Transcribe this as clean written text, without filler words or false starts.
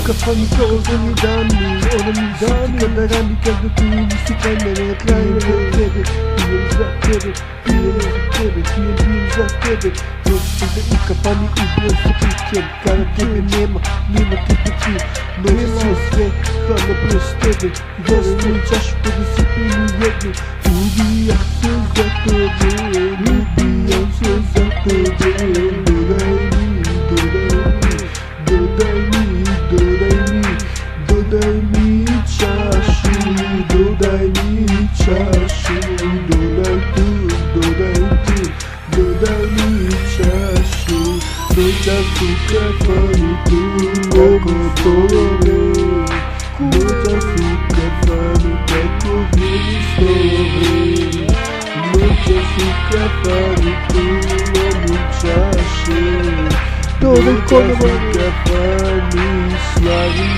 Kafanı doldurun idami Onun idami kadar amikadu kuyumisi kendine Kayırı Piyenza tebe Nostede u kafani ubio se pićem Kada tebe nema tebe tu Nosi sve stvarno bez tebe Jasno i čašu po disciplinu jednu Ubijam se za tebe Ubijam se za tebe Dodaj mi čašu Dodaj mi čašu Dodaj mi čašu Noća su kafani tu oko stole Noća su kafani kako vidi stole Noća su kafani tu omu čaše Noća su kafani slavi